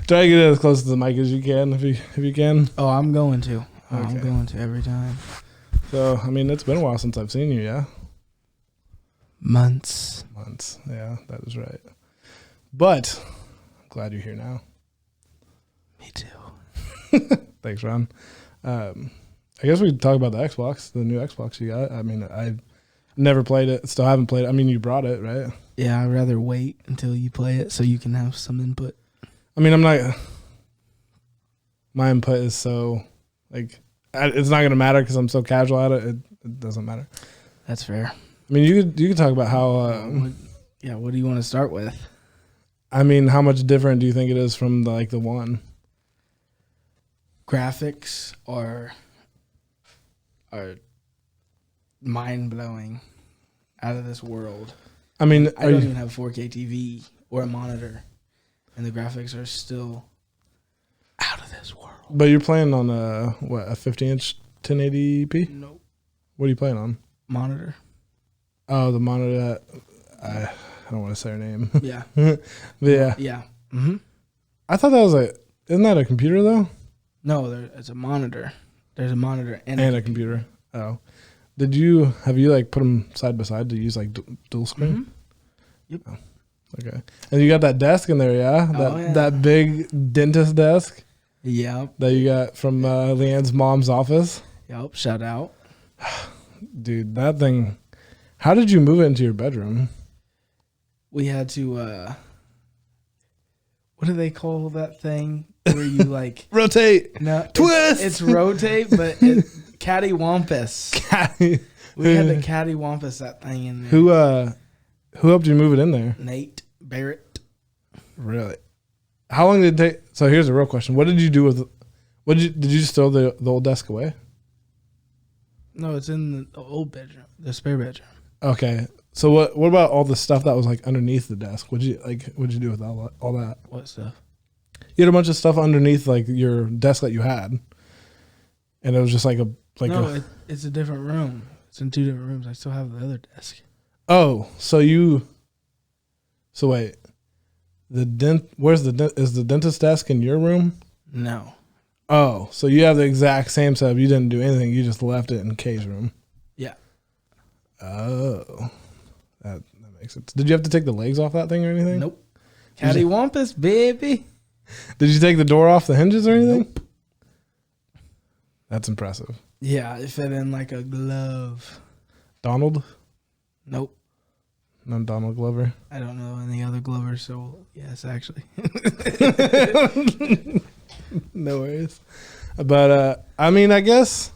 Try to get it as close to the mic as you can, if you can. Oh, I'm going to. Okay. I'm going to every time. So, I mean, it's been a while since I've seen you, yeah? Months. Yeah, that is right. But, I'm glad you're here now. Me too. Thanks, Ron. I guess we could talk about the Xbox, the new Xbox you got. I mean, I've never played it, still haven't played it. I mean, you brought it, right? Yeah, I'd rather wait until you play it so you can have some input. I mean, my input is so, like, it's not going to matter because I'm so casual at it. It doesn't matter. That's fair. I mean, you could talk about how, what do you want to start with? I mean, how much different do you think it is from the one? Graphics are mind-blowing, out of this world. I mean, I don't even have a 4K TV or a monitor, and the graphics are still out of this world. But you're playing on a 50-inch 1080p? Nope. What are you playing on? Monitor. Oh, the monitor. I don't want to say her name. Yeah. But yeah. Yeah. Mm-hmm. I thought that was isn't that a computer though? No, it's a monitor. There's a monitor and a computer. Oh. Have you put them side by side to use dual screen? Mm-hmm. Yep. Oh, okay. And you got that desk in there, yeah? That big dentist desk? Yep. That you got from Leanne's mom's office? Yep. Shout out. Dude, that thing. How did you move it into your bedroom? We had to, what do they call that thing where you rotate. No. Twist. It's rotate, but it's cattywampus. We had to cattywampus that thing in there. Who helped you move it in there? Nate Barrett. Really? How long did it take? So here's the real question. What did you do with did you just throw the old desk away? No, it's in the old bedroom, the spare bedroom. Okay. So what about all the stuff that was underneath the desk? What'd you do with all that? What stuff? You had a bunch of stuff underneath your desk that you had. And it was just it's a different room. It's in two different rooms. I still have the other desk. Oh, so wait. Is the dentist desk in your room? No. Oh, so you have the exact same setup. You didn't do anything. You just left it in Kay's room. Yeah. Oh, that makes sense. Did you have to take the legs off that thing or anything? Nope. Cattywampus, baby. Did you take the door off the hinges or anything? Nope. That's impressive. Yeah, it fit in like a glove. Donald? Nope. No Donald Glover? I don't know any other Glovers, so yes, actually. No worries. But, I guess,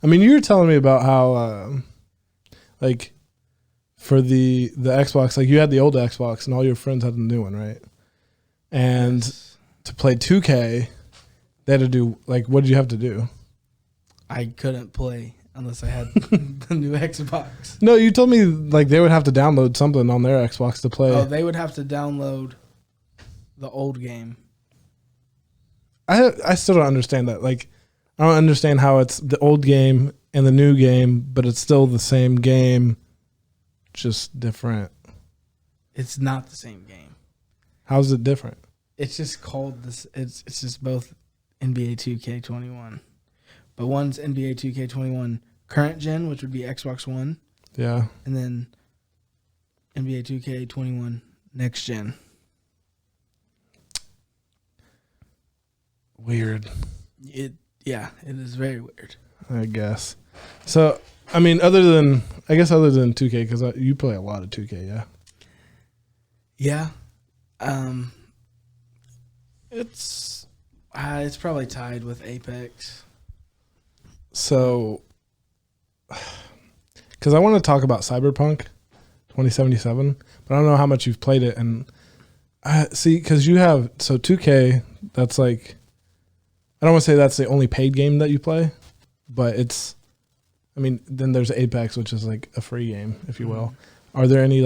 you were telling me about how, for the Xbox, you had the old Xbox and all your friends had the new one, right? And to play 2K, they had to do, what did you have to do? I couldn't play unless I had the new Xbox. No, you told me, they would have to download something on their Xbox to play. Oh, they would have to download the old game. I still don't understand that. I don't understand how it's the old game and the new game, but it's still the same game, just different. It's not the same game. How's it different? It's just called this. It's just both NBA 2K21, but one's NBA 2K21 current gen, which would be Xbox One. Yeah. And then NBA 2K21 next gen. Weird. It is very weird. I guess. So, other than 2K, because you play a lot of 2K, yeah? Yeah. It's probably tied with Apex. So, because I want to talk about Cyberpunk 2077, but I don't know how much you've played it. And because you have, 2K, that's I don't want to say that's the only paid game that you play, but it's, then there's Apex, which is a free game, if you will. Are there any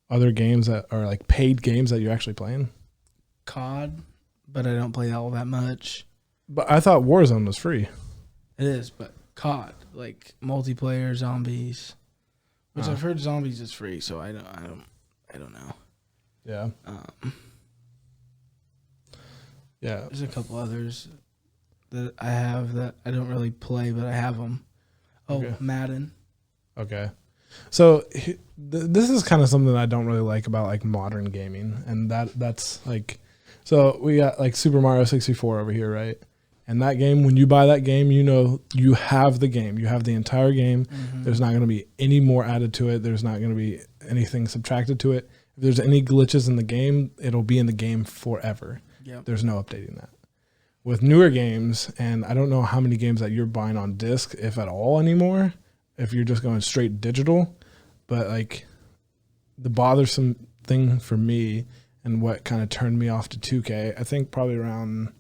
other games that are paid games that you're actually playing? COD, but I don't play all that much. But I thought Warzone was free. It is, but COD, multiplayer zombies, which I've heard zombies is free, so I don't know. Yeah. Yeah. There's a couple others that I have that I don't really play, but I have them. Oh, Okay. Madden. Okay. So this is kind of something I don't really like about like modern gaming, and that's like, so we got like Super Mario 64 over here, right? And that game, when you buy that game, you know you have the game, you have the entire game. Mm-hmm. There's not going to be any more added to it. There's not going to be anything subtracted to it. If there's any glitches in the game, it'll be in the game forever. Yep. There's no updating that. With newer games, and I don't know how many games that you're buying on disc, if at all anymore, if you're just going straight digital, but like the bothersome thing for me and what kind of turned me off to 2K, I think probably around,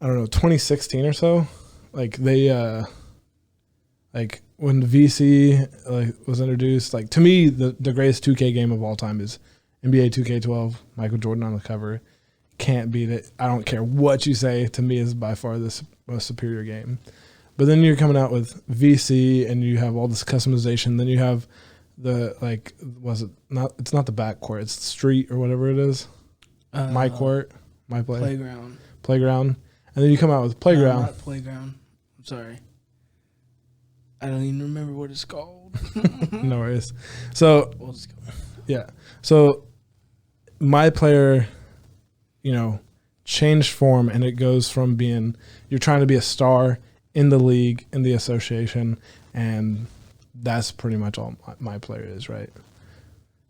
I don't know, 2016 or so, like they, like when the VC like was introduced, like to me, the greatest 2K game of all time is NBA 2K12, Michael Jordan on the cover. Can't beat it. I don't care what you say. To me, is by far the most superior game. But then you're coming out with VC, and you have all this customization. Then you have the like, was it not? It's not the backcourt. It's the street or whatever it is. My court, my play, playground, and then you come out with playground. No, not playground. I'm sorry. I don't even remember what it's called. No worries. So We'll just go. yeah. So my player, you know, changed form, and it goes from being you're trying to be a star in the league, in the association, and that's pretty much all my player is, right?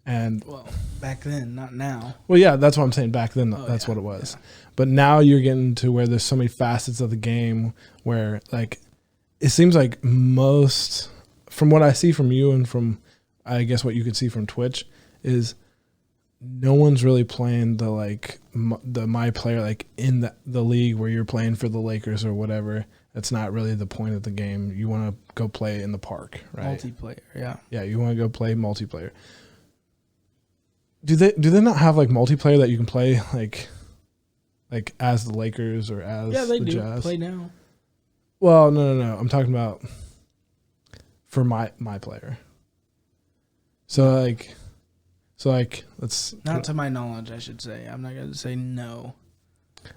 And Well, back then, not now. well, yeah, that's what I'm saying. Back then, that's Yeah, what it was. yeah. But now you're getting to where there's so many facets of the game where, like, it seems like most, from what I see from you and from, I guess, what you could see from Twitch, is no one's really playing the, like, the my player, like, in the league where you're playing for the Lakers or whatever. That's not really the point of the game. You want to go play in the park, right? Multiplayer, yeah. Yeah, you want to go play multiplayer. Do they not have like multiplayer that you can play like as the Lakers or as they the do Jazz? play now. Well, no. I'm talking about for my player. So let's Not to my knowledge, I should say. I'm not going to say no.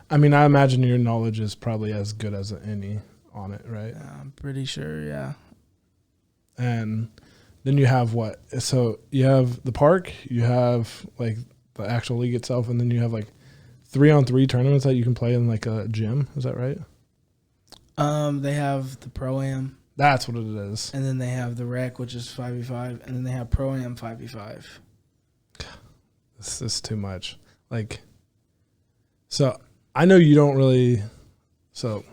I mean, I imagine your knowledge is probably as good as any on it, right? I'm pretty sure, yeah. And then you have what? So you have the park, you have like the actual league itself, and then you have like 3-on-3 tournaments that you can play in like a gym. Is that right? They have the Pro-Am, That's what it is. and then they have the Rec, which is 5v5, and then they have Pro-Am 5v5. This is too much. Like, so I know you don't really. So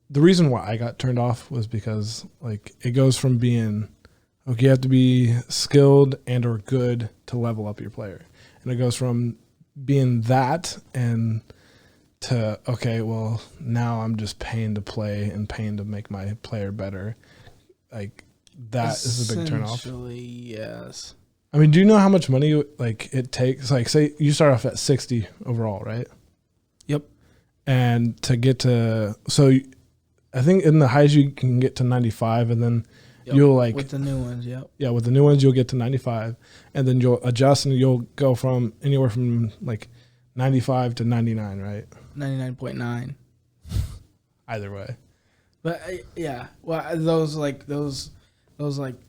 the reason why I got turned off was because like it goes from being okay, you have to be skilled and or good to level up your player, and it goes from being that and to okay, well now I'm just paying to play and paying to make my player better. Like that is a big turn off. Essentially, yes. I mean, do you know how much money like it takes? Like, say you start off at 60 overall, right? Yep. And to get to I think in the highs you can get to 95, and then you'll like with the new ones. Yep. yeah, with the new ones you'll get to 95, and then you'll adjust and you'll go from anywhere from like 95 to 99, right? 99.9. Either way. But yeah, well, those like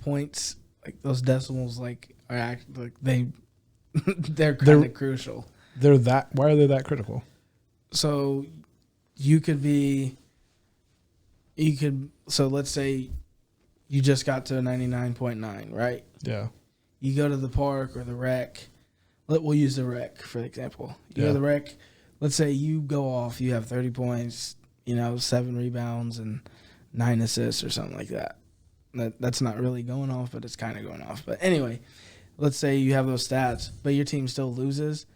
points, like those decimals, like are like they're kind of crucial. Why are they that critical? So so let's say you just got to a 99.9, right? Yeah. You go to the park or the Rec. We'll use the Rec for example. You go to the Rec. Let's say you go off. You have 30 points. 7 rebounds and 9 assists or something like that. That's not really going off, but it's kind of going off. But anyway, let's say you have those stats, but your team still loses.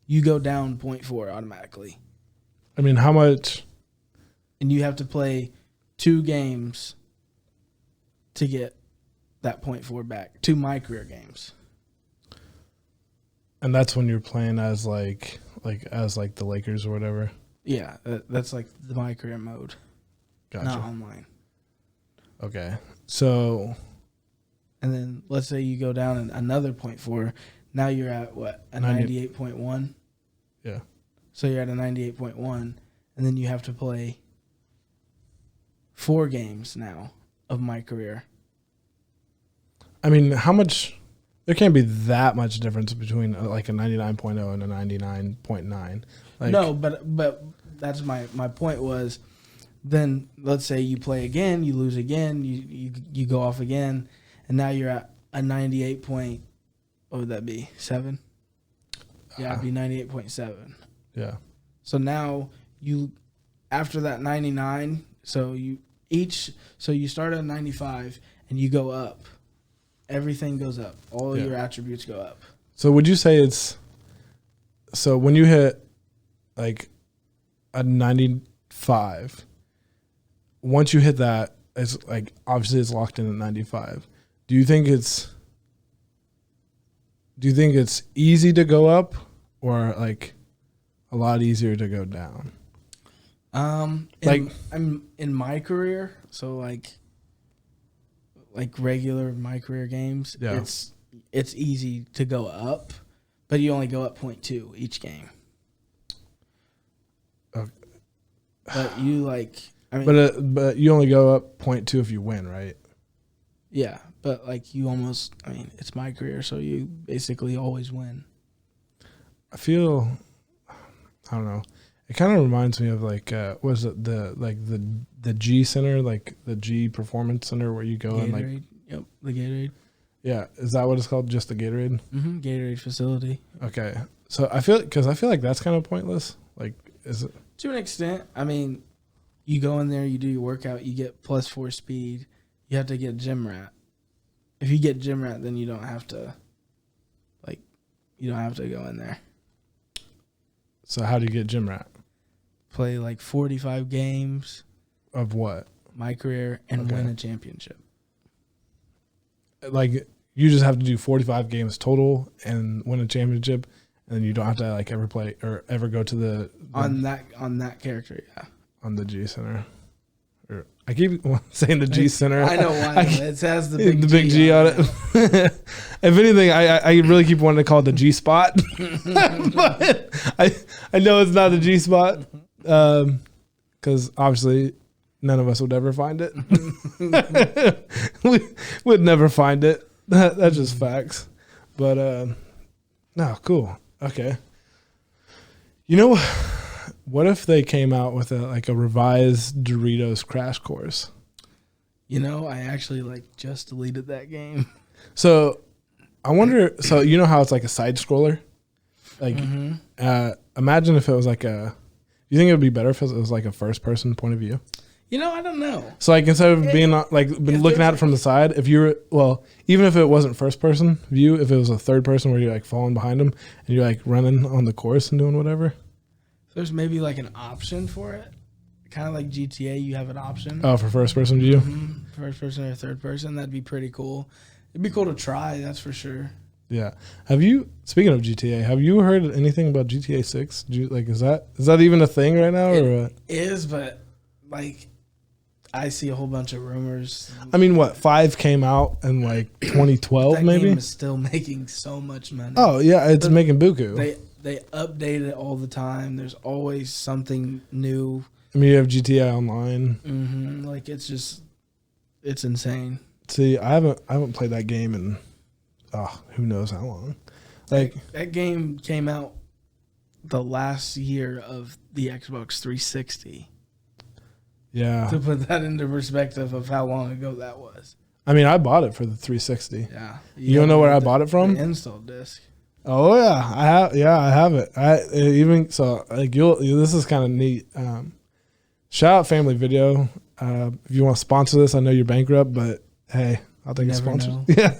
You go down 0.4 automatically. I mean, how much? And you have to play 2 games to get that 0.4 back. 2 my career games. And that's when you're playing as like the Lakers or whatever. Yeah, that's like the my career mode. Gotcha. Not online. Okay. So. And then let's say you go down another 0.4. Now you're at what? A 98.1? Yeah. So you're at a 98.1, and then you have to play 4 games now of my career. I mean, how much? There can't be that much difference between like a 99.0 and a 99.9. Like, No, but that's my point was, then let's say you play again, you lose again, you go off again, and now you're at a 98 point. What would that be? 7? Yeah, it'd be 98.7. Yeah. So now you, after that 99, so you start at 95 and you go up. Everything goes up. All your attributes go up. So would you say so when you hit like a 95, once you hit that, it's like obviously it's locked in at 95. Do you think it's easy to go up or like a lot easier to go down? I'm in my career, so like regular my career games, it's easy to go up, but you only go up 0.2 each game. Okay. But you but you only go up 0.2 if you win, right? Yeah, but like you almost, it's my career, so you basically always win. I feel, I don't know. It kind of reminds me of like, was it the G Center, like the G Performance Center where you go Gatorade, and like. Yep, the Gatorade. Yeah, is that what it's called? Just the Gatorade? Mm-hmm, Gatorade facility. Okay, so I feel like that's kind of pointless. Like, is it? To an extent, you go in there, you do your workout, you get +4 speed. You have to get gym rat. If you get gym rat, then you don't have to go in there. So how do you get gym rat? Play like 45 games. Of what? My career, and win a championship. Like, you just have to do 45 games total and win a championship, and then you don't have to like ever play or ever go to the on that character, yeah. On the G Center. Or I keep saying the G Center. I know why. It has the big G on it. If anything, I really keep wanting to call it the G Spot. But I know it's not the G Spot. Because obviously none of us would ever find it. We would never find it. That's just facts. But no, cool. Okay. You know, what if they came out with a revised Doritos Crash Course? I actually just deleted that game. So I wonder. So you know how it's like a side scroller. Like, imagine if it was like a. You think it would be better if it was like a first person point of view? I don't know. So like instead of being looking at it from the side, if you were even if it wasn't first person view, if it was a third person where you're like falling behind them and you're like running on the course and doing whatever. There's maybe like an option for it, kind of like GTA. You have an option. Oh, for first person view. Mm-hmm. First person or third person, that'd be pretty cool. It'd be cool to try. That's for sure. Yeah. Speaking of GTA, have you heard anything about GTA 6? Is that even a thing right now? Or what? It is, but I see a whole bunch of rumors. 5 came out in 2012 that maybe? Game is still making so much money. Oh, yeah, it's making buku. They update it all the time. There's always something new. You have GTA Online. Mm-hmm. It's insane. See, I haven't played that game in who knows how long. That game came out the last year of the Xbox 360. Yeah. To put that into perspective of how long ago that was. I bought it for the 360. Yeah. You don't know where I bought it from? The install disc. Oh yeah, I have it. This is kind of neat. Shout out Family Video. If you want to sponsor this, I know you're bankrupt, but hey, I'll take a sponsor. Yeah.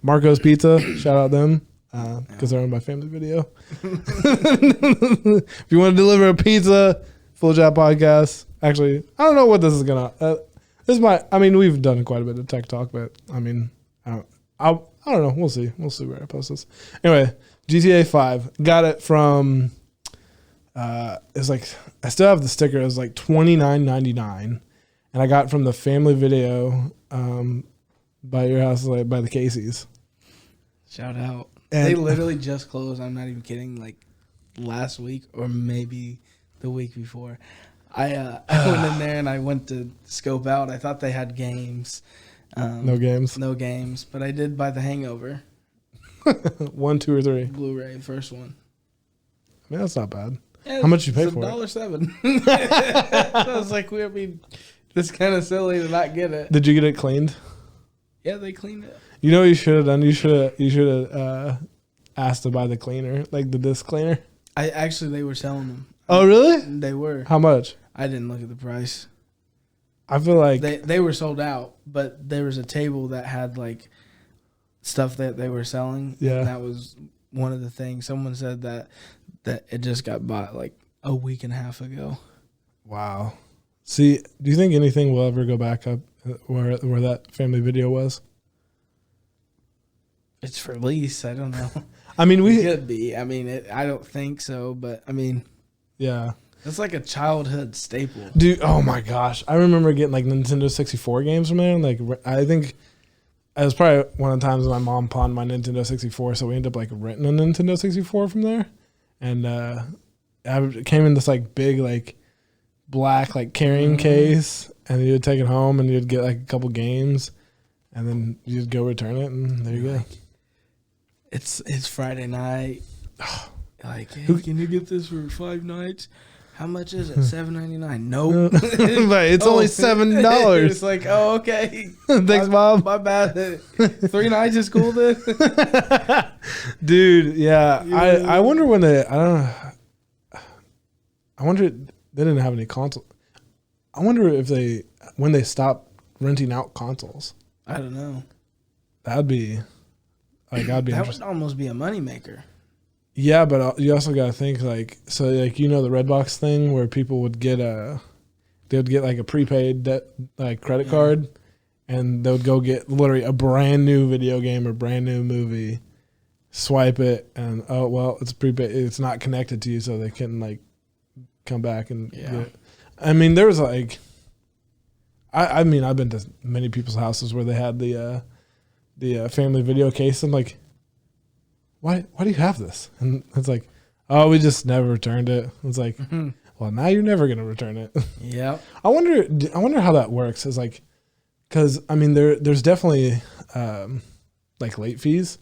Marco's Pizza. Shout out them because they're owned by Family Video. If you want to deliver a pizza, Full Chat Podcast. Actually, I don't know what this is gonna. We've done quite a bit of tech talk, but I don't know. We'll see. We'll see where I post this. Anyway, GTA 5. Got it from. It's I still have the sticker. It was $29.99, and I got it from the Family Video by your house, by the Casey's. Shout out. And they literally just closed. I'm not even kidding. last week or maybe the week before. I went in there and I went to scope out. I thought they had games. No games? No games. But I did buy The Hangover. 1, 2, or 3? Blu-ray, first one. I mean, that's not bad. Yeah, how much you pay for it? $1.07. So I was like, we'd be just kind of silly to not get it. Did you get it cleaned? Yeah, they cleaned it. You know what you should have done? You should have asked to buy the cleaner, like the disc cleaner. They were selling them. Oh, really? They were. How much? I didn't look at the price. I feel like they were sold out, but there was a table that had like stuff that they were selling. Yeah, and that was one of the things. Someone said that it just got bought like a week and a half ago. Wow. See, do you think anything will ever go back up where that family video was? It's for lease. I don't know. I mean, it could be. I mean, I don't think so, but I mean, yeah. It's like a childhood staple. Dude, oh my gosh. I remember getting like Nintendo 64 games from there. And like, I think it was probably one of the times my mom pawned my Nintendo 64. So we ended up like renting a Nintendo 64 from there. And I came in this like big, like black, like carrying case. And you'd take it home and you'd get like a couple games. And then you'd go return it. And there you go. It's Friday night. Like, hey, can you get this for 5 nights? How much is it? $7.99. Nope. But it's only $7. It's like, oh, okay. Thanks, Mom. My bad. 3 nights is cool then. Dude, yeah. I wonder when they. I don't know. I wonder they didn't have any console. I wonder if when they stopped renting out consoles. I don't know. That'd be that would almost be a moneymaker. Yeah, but you also got to think like, so like, you know, the Redbox thing where people would get they would get like a prepaid credit card, and they would go get literally a brand new video game or brand new movie, swipe it, and oh well, it's prepaid, it's not connected to you, so they couldn't like come back and get it. I mean, there was like, I mean, I've been to many people's houses where they had the family video case. I'm like, why do you have this? And it's like, oh, we just never returned it. It's like, well, now you're never gonna return it. Yeah. I wonder how that works. Is like, because I mean, there's definitely like late fees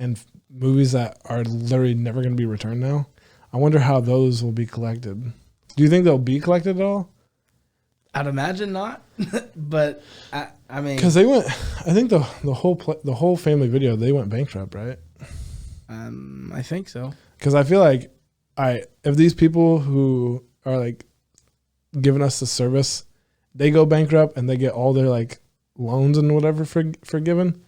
and movies that are literally never gonna be returned now. I wonder how those will be collected. Do you think they'll be collected at all? I'd imagine not, but I mean, because they went. I think the whole family video, they went bankrupt, right? I think so. Because I feel like, if these people who are like giving us the service, they go bankrupt and they get all their like loans and whatever forgiven,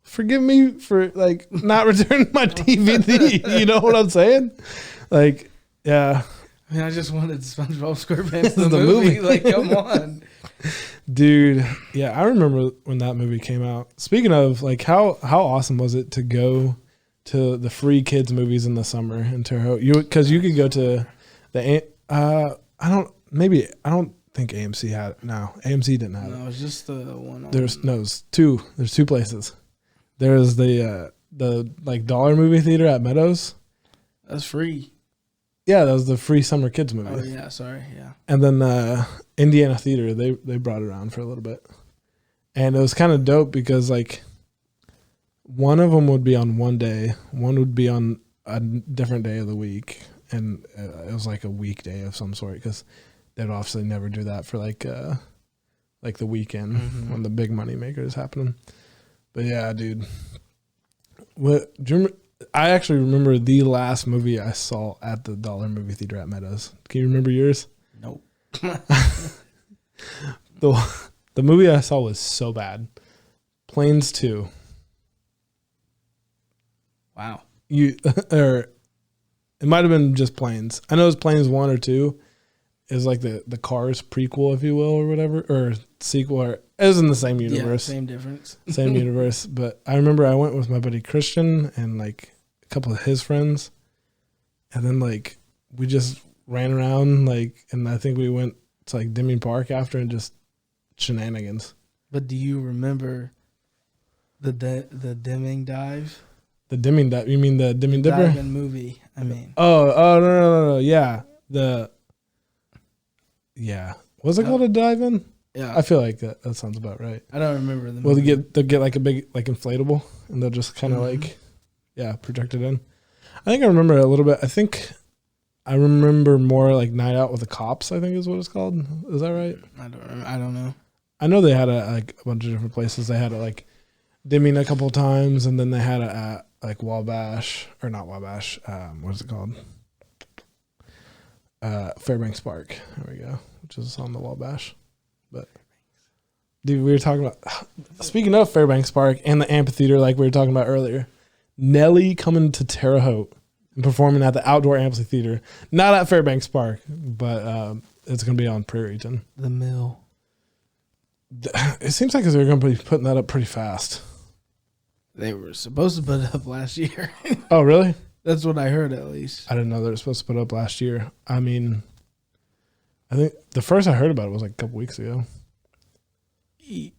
forgive me for like not returning my DVD. You know what I'm saying? Like, yeah. I mean, I just wanted SpongeBob SquarePants the movie. Like, come on. Dude, yeah, I remember when that movie came out. Speaking of, like, how awesome was it to go to the free kids movies in the summer in Terre Haute? Because you could go to the I don't think AMC had it. No, AMC didn't have it. No, it was just the one. There's two places. There's the like dollar movie theater at Meadows. That's free. Yeah, that was the free summer kids movie. Oh yeah, sorry, yeah. And then Indiana Theater, they brought it around for a little bit, and it was kind of dope because like one of them would be on one day, one would be on a different day of the week, and it was like a weekday of some sort because they'd obviously never do that for like the weekend when the big money maker is happening. But yeah, dude, do you remember? I actually remember the last movie I saw at the dollar movie theater at Meadows. Can you remember yours? Nope. The movie I saw was so bad. Planes 2. Wow. Or it might have been just Planes. I know it was Planes 1 or 2. It was like the Cars prequel, if you will, or whatever, or sequel. Or it was in the same universe. Yeah, same difference. Same universe. But I remember I went with my buddy Christian and like a couple of his friends, and then like we just ran around like, and I think we went to like Deming Park after and just shenanigans. But do you remember the Deming dive? The Dimming Dipper. You mean the Dimming Dipper? Diving movie. I mean. Oh, no. Yeah. Was it called a dive-in? Yeah. I feel like that sounds about right. I don't remember the movie. Well, they'll get like a big like inflatable, and they'll just kind of like, project it in. I think I remember it a little bit. I think I remember more like Night Out with the Cops, I think is what it's called. Is that right? I don't know. I know they had it like a bunch of different places. They had it like Dimming a couple times, and then they had it at like Wabash, or not Wabash. What is it called? Fairbanks Park. There we go, which is on the Wabash. But dude, we were talking about, speaking of Fairbanks Park and the amphitheater, like we were talking about earlier, Nelly coming to Terre Haute and performing at the outdoor amphitheater, not at Fairbanks Park, but it's going to be on Prairieton. The Mill. It seems like they're going to be putting that up pretty fast. They were supposed to put it up last year. Oh, really? That's what I heard, at least. I didn't know they were supposed to put it up last year. I mean, I think the first I heard about it was like a couple weeks ago. You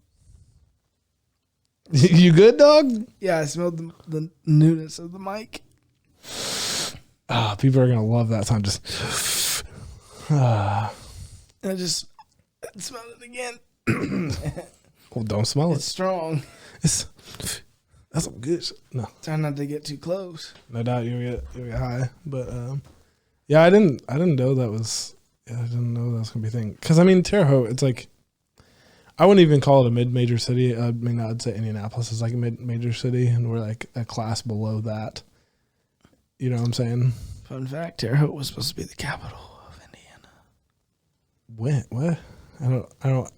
good, dog? Yeah, I smelled the newness of the mic. People are going to love that sound. Just. And I just smelled it again. Well, don't smell It's strong. That's some good shit. No. Try not to get too close. No doubt you'll get high. But yeah, I didn't know that was gonna be a thing. Because I mean, Terre Haute, it's like, I wouldn't even call it a mid-major city. I mean, I'd say Indianapolis is like a mid-major city, and we're like a class below that. You know what I'm saying? Fun fact: Terre Haute was supposed to be the capital of Indiana. What? I don't.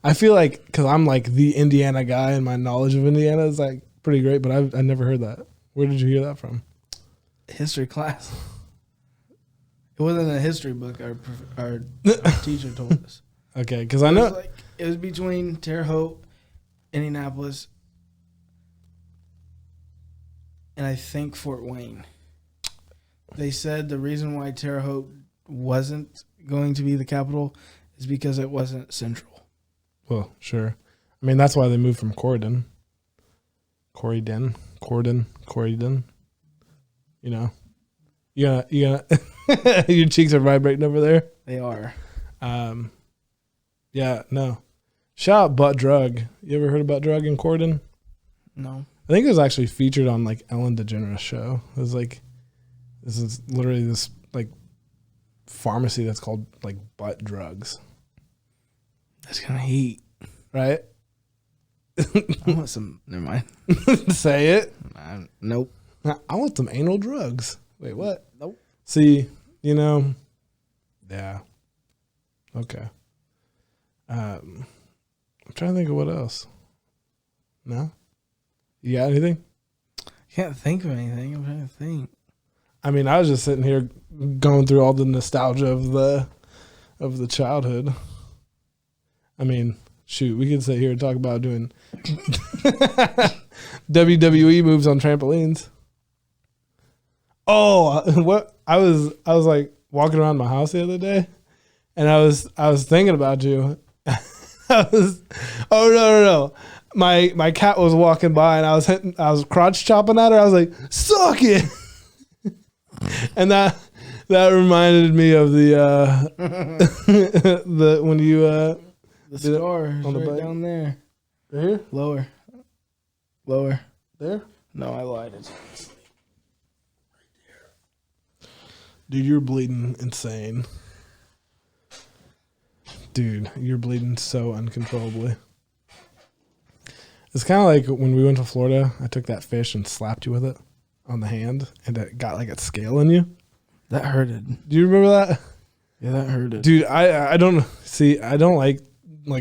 I feel like, because I'm like the Indiana guy, and my knowledge of Indiana is like pretty great, but I never heard that. Where did you hear that from? History class. It wasn't a history book. Our teacher told us. Okay, because I know it was between Terre Haute, Indianapolis, and I think Fort Wayne. They said the reason why Terre Haute wasn't going to be the capital is because it wasn't central. Well, sure. I mean, that's why they moved from Corydon. You know, you gonna your cheeks are vibrating over there. They are. Yeah, no. Shout out Butt Drug. You ever heard about Drug in Corydon? No. I think it was actually featured on like Ellen DeGeneres' show. It was like, this is literally this like pharmacy that's called like Butt Drugs. That's kind of heat, right? I want some. Never mind. Say it. Nope. I want some anal drugs. Wait, what? Nope. See, yeah. Okay. I'm trying to think of what else. No? You got anything? Can't think of anything. I'm trying to think. I mean, I was just sitting here going through all the nostalgia of the childhood. I mean, shoot, we could sit here and talk about doing WWE moves on trampolines. Oh, what I was like walking around my house the other day, and I was thinking about you. No. My cat was walking by, and I was crotch chopping at her. I was like, suck it. And that reminded me of the when you the scar is on the right bike down there. Right here? Lower. There? No, I lied. It's Dude, you're bleeding insane. Dude, you're bleeding so uncontrollably. It's kind of like when we went to Florida, I took that fish and slapped you with it on the hand, and it got like a scale in you. That hurted. Do you remember that? Yeah, that hurted. Dude, I don't see. I don't like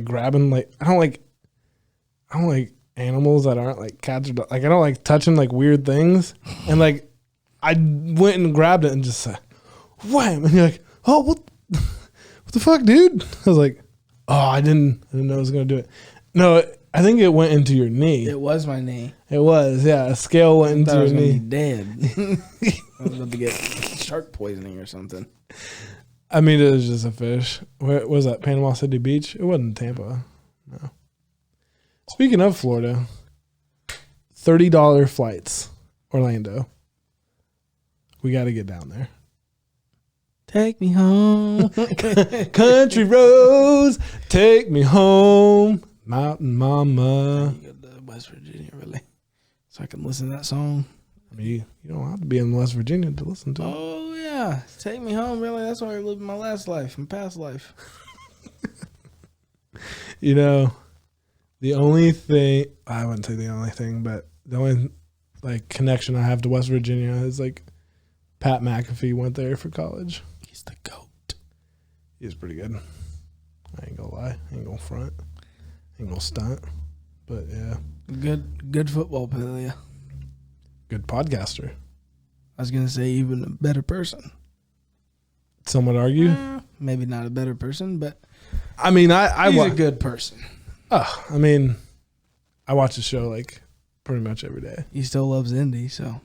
grabbing I don't like animals that aren't like cats or dogs. Like I don't like touching like weird things. And like I went and grabbed it and just said, wham! And you're like, oh, what the fuck, dude? I was like, oh, I didn't know I was gonna do it. No, I think it went into your knee. It was my knee. It was, yeah. A scale went into your knee. Be dead. I was about to get shark poisoning or something. I mean, it was just a fish. Where was that? Panama City Beach? It wasn't Tampa. No. Speaking of Florida, $30 flights Orlando. We got to get down there. Take me home. Country roads, take me home. Mountain Mama. You go to West Virginia, really? So I can listen to that song. I mean, you don't have to be in West Virginia to listen to it. Oh, yeah. Take me home, really? That's where I lived my last life, my past life. You know, the only thing, I wouldn't say the only thing, but the only like connection I have to West Virginia is like Pat McAfee went there for college. He's the GOAT. He's pretty good. I ain't gonna lie. I ain't gonna front. Ain't gonna stunt. But yeah. Good football player. Good podcaster. I was gonna say even a better person. Some would argue. Maybe not a better person, but I mean, he's a good person. Oh, I mean, I watch the show like pretty much every day. He still loves Indy, so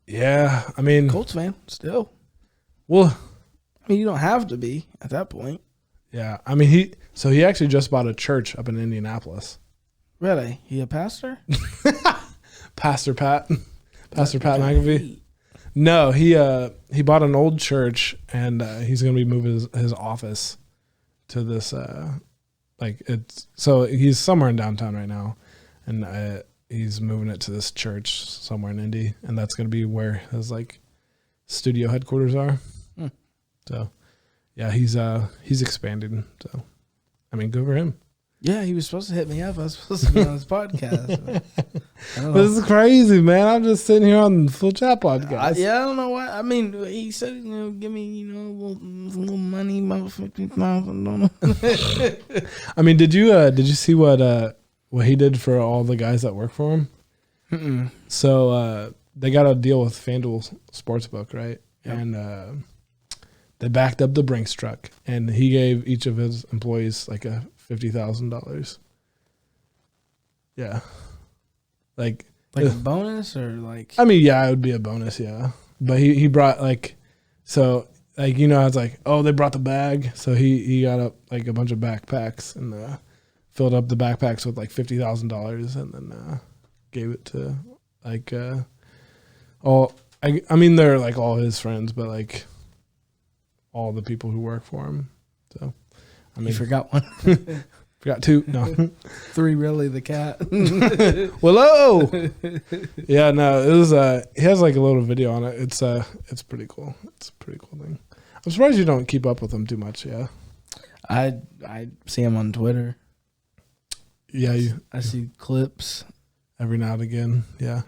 yeah. I mean, Colts fan still. Well, I mean, you don't have to be at that point. Yeah, I mean he actually just bought a church up in Indianapolis. Really? He a pastor? Pastor Pat McAfee. No, he bought an old church and he's gonna be moving his office to this he's somewhere in downtown right now, and he's moving it to this church somewhere in Indy, and that's gonna be where his like studio headquarters are. So yeah, he's expanding. So I mean, good for him. Yeah, he was supposed to hit me up. I was supposed to be on his podcast. This is crazy, man. I'm just sitting here on the Full Chat podcast. I don't know why. I mean, he said, give me, a little money, about $50,000. I mean, did you see what he did for all the guys that work for him? Mm-mm. So they got a deal with FanDuel Sportsbook, right? Yep. And they backed up the Brinks truck, and he gave each of his employees like a $50,000. Yeah, like a bonus or like. I mean, yeah, it would be a bonus, yeah. But he brought it's like, oh, they brought the bag, so he got up like a bunch of backpacks and filled up the backpacks with like $50,000, and then gave it to like all. I mean, they're like all his friends, but like all the people who work for him. So I mean, you forgot one. Forgot two. No. 3, really, the cat. Willow. Yeah, no, it was he has like a little video on it. It's pretty cool. It's a pretty cool thing. I'm surprised you don't keep up with him too much, yeah. I see him on Twitter. Yeah, I see clips every now and again. Yeah.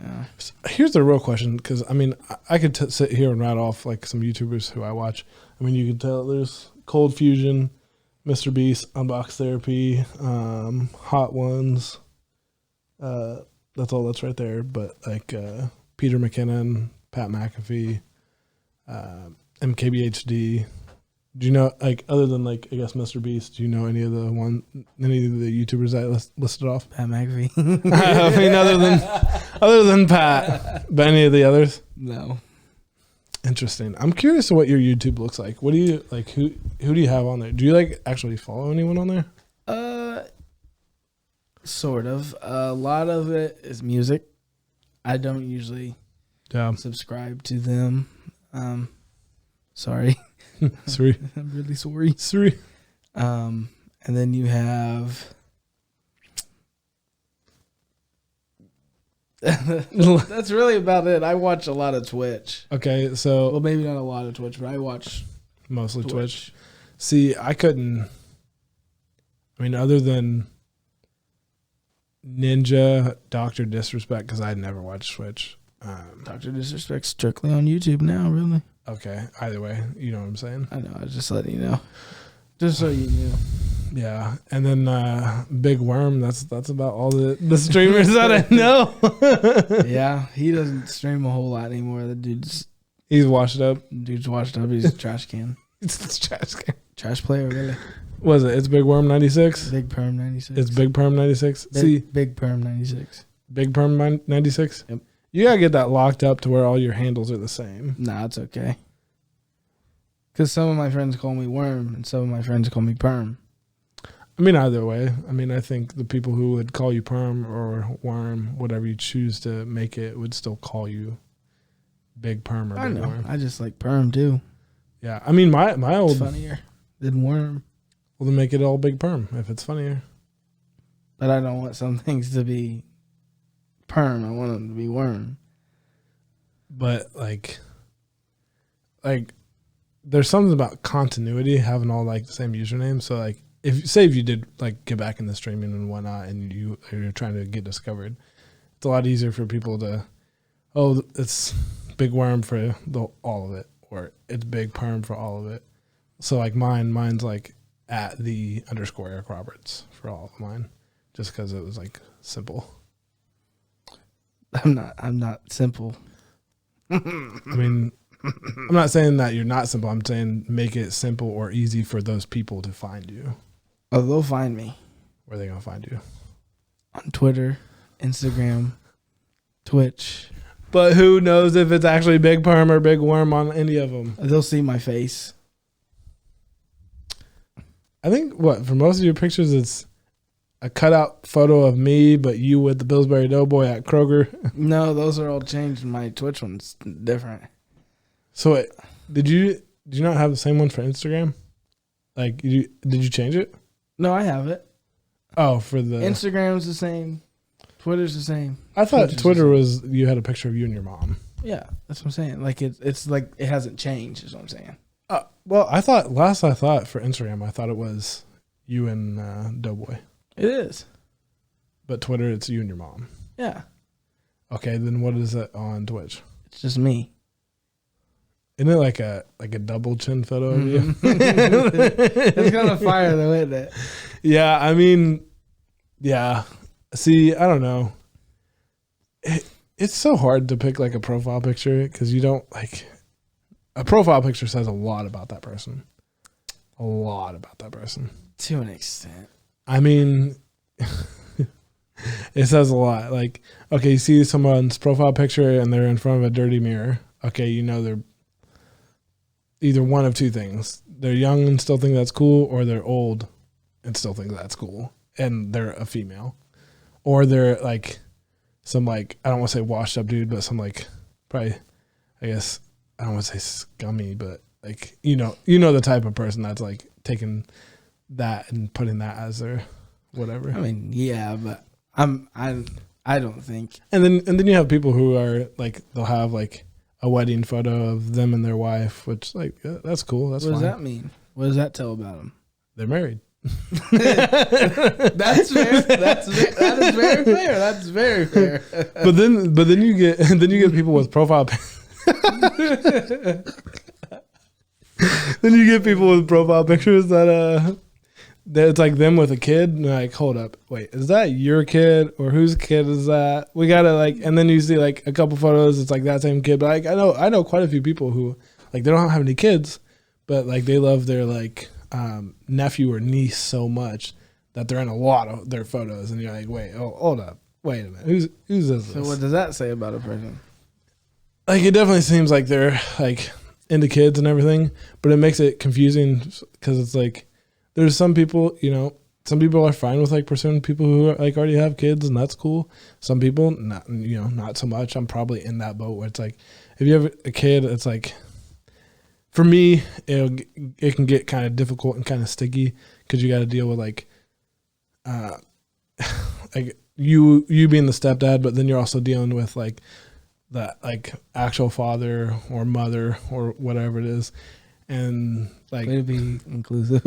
Here's the real question, because I mean, I could sit here and rattle off like some YouTubers who I watch. I mean, you can tell there's Cold Fusion, Mr. Beast, Unbox Therapy, Hot Ones. That's all that's right there. But like Peter McKinnon, Pat McAfee, MKBHD. Do you know, like, other than like I guess Mr. Beast? Do you know any of the YouTubers that I listed off? Pat McAfee. I mean, other than Pat, but any of the others? No. Interesting. I'm curious to what your YouTube looks like. What do you like? Who do you have on there? Do you like actually follow anyone on there? Sort of. A lot of it is music. I don't usually subscribe to them. Sorry. Sorry. I'm really sorry. Sorry. And then you have. That's really about it. I watch a lot of Twitch. Okay, so well, maybe not a lot of Twitch, but I watch mostly Twitch. See, I couldn't. I mean, other than Ninja, Dr. Disrespect, because I never watched Twitch. Dr. Disrespect strictly on YouTube now, really. Okay, either way, you know what I'm saying. I know. I was just letting you know, just so you knew. Yeah, and then Big Worm. That's about all the streamers that I know. Yeah, he doesn't stream a whole lot anymore. The he's washed up. Dude's washed up. He's a trash can. It's a trash can. Trash player, really. Was it? It's Big Worm 96. Big Perm 96. It's Big Perm 96. See, Big Perm 96. Big Perm 96. Yep. You gotta get that locked up to where all your handles are the same. Nah, it's okay. Because some of my friends call me Worm and some of my friends call me Perm. I mean, either way. I mean, I think the people who would call you perm or worm, whatever you choose to make it, would still call you big perm or big worm. I just like perm too. Yeah, I mean, my old It's funnier than worm. Well, then make it all big perm if it's funnier. But I don't want some things to be perm. I want them to be worm. But like there's something about continuity having all like the same username. So like if you did like get back into streaming and whatnot, and you're trying to get discovered, it's a lot easier for people to, it's big worm for all of it, or it's big perm for all of it. So like mine's like at the _ Eric Roberts for all of mine, just because it was like simple. I'm not simple. I mean, I'm not saying that you're not simple. I'm saying make it simple or easy for those people to find you. Oh, they'll find me. Where are they gonna find you? On Twitter, Instagram, Twitch. But who knows if it's actually big perm or big worm on any of them? They'll see my face. I think for most of your pictures, it's a cutout photo of me, but you with the Pillsbury Doughboy at Kroger. No, those are all changed. My Twitch one's different. So did you not have the same one for Instagram? Like, did you change it? No, I have it. Oh, for the Instagram's the same. Twitter's the same. I thought Twitter was you had a picture of you and your mom. Yeah, that's what I'm saying. Like it's like it hasn't changed. Is what I'm saying. Well, I thought for Instagram, I thought it was you and Doughboy. It is. But Twitter, it's you and your mom. Yeah. Okay, then what is it on Twitch? It's just me. Isn't it like a double chin photo of you? It's kind of fire though, isn't it? Yeah, I mean, yeah. See, I don't know. It's so hard to pick like a profile picture because you don't like. A profile picture says a lot about that person. A lot about that person. To an extent. I mean, it says a lot. Like, okay, you see someone's profile picture and they're in front of a dirty mirror. Okay, you know they're either one of two things. They're young and still think that's cool, or they're old and still think that's cool, and they're a female. Or they're like some like, I don't want to say washed up dude, but some like probably, I guess, I don't want to say scummy, but like, you know the type of person that's like taking that and putting that as their whatever. I mean, yeah, but I don't think. And then you have people who are like, they'll have like a wedding photo of them and their wife, which like that's cool. That's what fine. Does that mean? What does that tell about them? They're married. That's fair. That is very fair. That's very fair. But then you get people with profile. Then you get people with profile pictures that it's like them with a kid, and like, hold up, wait, is that your kid or whose kid is that? We gotta like, and then you see like a couple photos, it's like that same kid. But like I know quite a few people who like they don't have any kids, but like they love their like nephew or niece so much that they're in a lot of their photos, and you're like, wait, hold up, wait a minute, who's this? So what does that say about a person? Like, it definitely seems like they're like into kids and everything, but it makes it confusing because it's like there's some people, some people are fine with like pursuing people who like already have kids, and that's cool. Some people not so much. I'm probably in that boat where it's like if you have a kid, it's like for me it can get kind of difficult and kind of sticky because you got to deal with like like you being the stepdad, but then you're also dealing with like that like actual father or mother or whatever it is, and like way to be inclusive.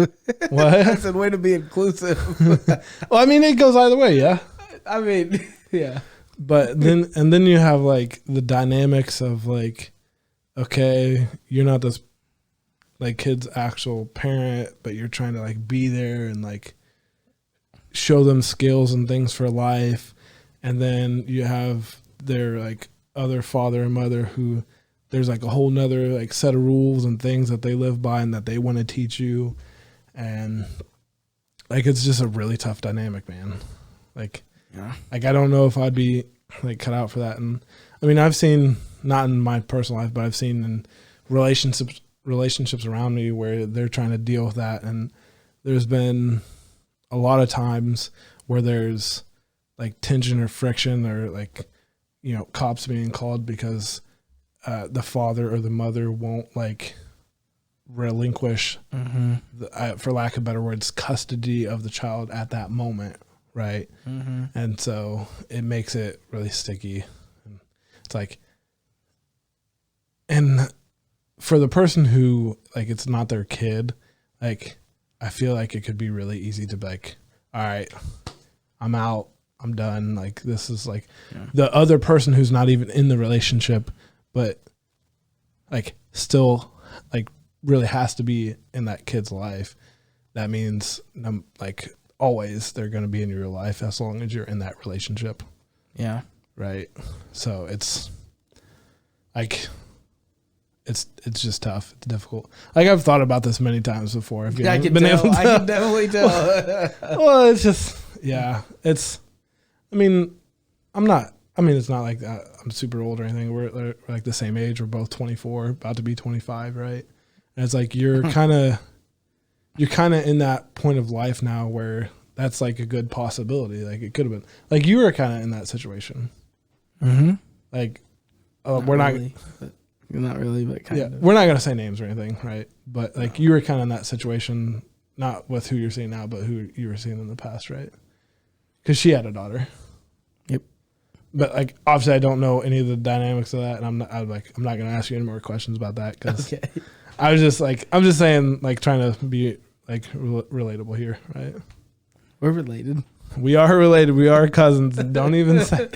What? I said way to be inclusive. Well, I mean, it goes either way, yeah. I mean, yeah. But then you have like the dynamics of like, okay, you're not this like kid's actual parent, but you're trying to like be there and like show them skills and things for life, and then you have their like other father and mother who there's like a whole nother like set of rules and things that they live by and that they want to teach you, and like it's just a really tough dynamic, man. Like, yeah. Like I don't know if I'd be like cut out for that. And I mean, I've seen, not in my personal life, but I've seen in relationships around me where they're trying to deal with that, and there's been a lot of times where there's like tension or friction or like, cops being called because the father or the mother won't like relinquish, for lack of better words, custody of the child at that moment, right? And so it makes it really sticky. It's like, and for the person who like it's not their kid, like I feel like it could be really easy to be like, all right, I'm out, I'm done. Like this is like the other person who's not even in the relationship, but like still like really has to be in that kid's life. That means like always they're going to be in your life as long as you're in that relationship. Yeah. Right. So it's like, it's just tough. It's difficult. Like I've thought about this many times before. If you I haven't can been tell. able to, I can definitely tell. well, it's just, it's, it's not like that. I'm super old or anything. We're like the same age. We're both 24, about to be 25, right? And it's like you're kind of in that point of life now where that's like a good possibility. Like it could have been like you were kind of in that situation. Like we're really, not really, but kind of. We're not gonna say names or anything, right? But like you were kind of in that situation, not with who you're seeing now, but who you were seeing in the past, right? Because she had a daughter. Yep. But like obviously, I don't know any of the dynamics of that, and I'm not gonna ask you any more questions about that because I'm just saying, like trying to be like relatable here, right? We're related. We are related. We are cousins. Don't even say.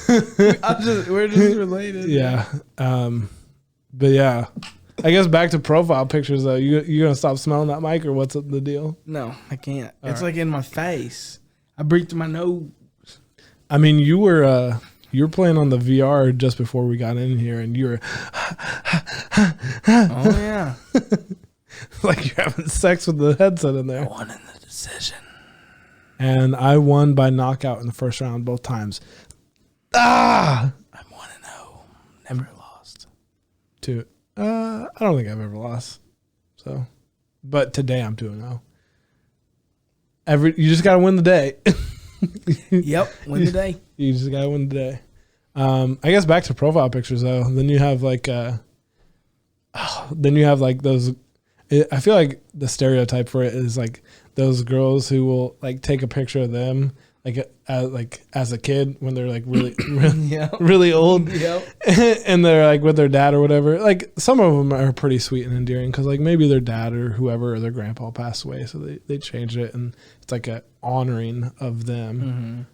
We're just related. Yeah. But yeah, I guess back to profile pictures though. You gonna stop smelling that mic or what's the deal? No, I can't. It's like in my face. I breathe through my nose. I mean, you were playing on the VR just before we got in here, and you were. Oh yeah. Like you're having sex with the headset in there. I won in the decision. And I won by knockout in the first round both times. I'm 1-0. Never lost. I don't think I've ever lost. So, but today I'm 2-0. You just gotta win the day. Yep, win the day. You just gotta win the day. I guess back to profile pictures though. Then you have like those. I feel like the stereotype for it is like those girls who will like take a picture of them like as a kid when they're like really really old, and they're like with their dad or whatever. Like some of them are pretty sweet and endearing because like maybe their dad or whoever or their grandpa passed away, so they changed it and it's like a honoring of them,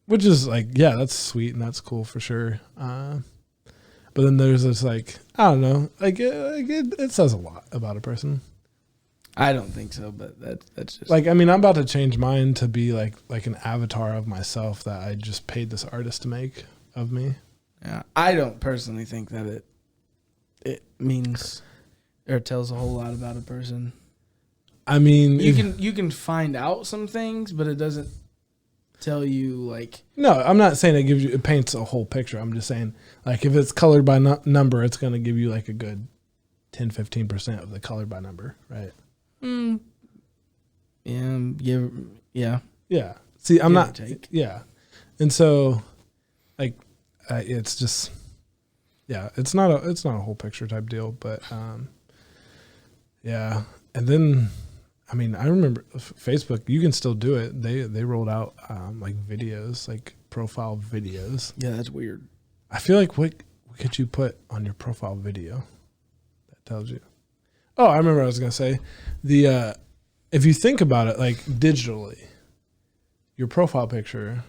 which is like that's sweet and that's cool for sure. But then there's this like I don't know, like it says a lot about a person. I don't think so, but that's just like I'm about to change mine to be like an avatar of myself that I just paid this artist to make of me. Yeah, I don't personally think that it means or tells a whole lot about a person. I mean, you can find out some things, but it doesn't tell you like. No, I'm not saying it paints a whole picture. I'm just saying like if it's colored by number, it's going to give you like a good 10-15% of the colored by number, right? Yeah. See, I'm not. Yeah, and so, like, it's just, it's not a whole picture type deal, but yeah. And then, I mean, I remember Facebook. You can still do it. They rolled out like videos, like profile videos. Yeah, that's weird. I feel like what could you put on your profile video that tells you? Oh, I remember what I was gonna say. If you think about it, like digitally, your profile picture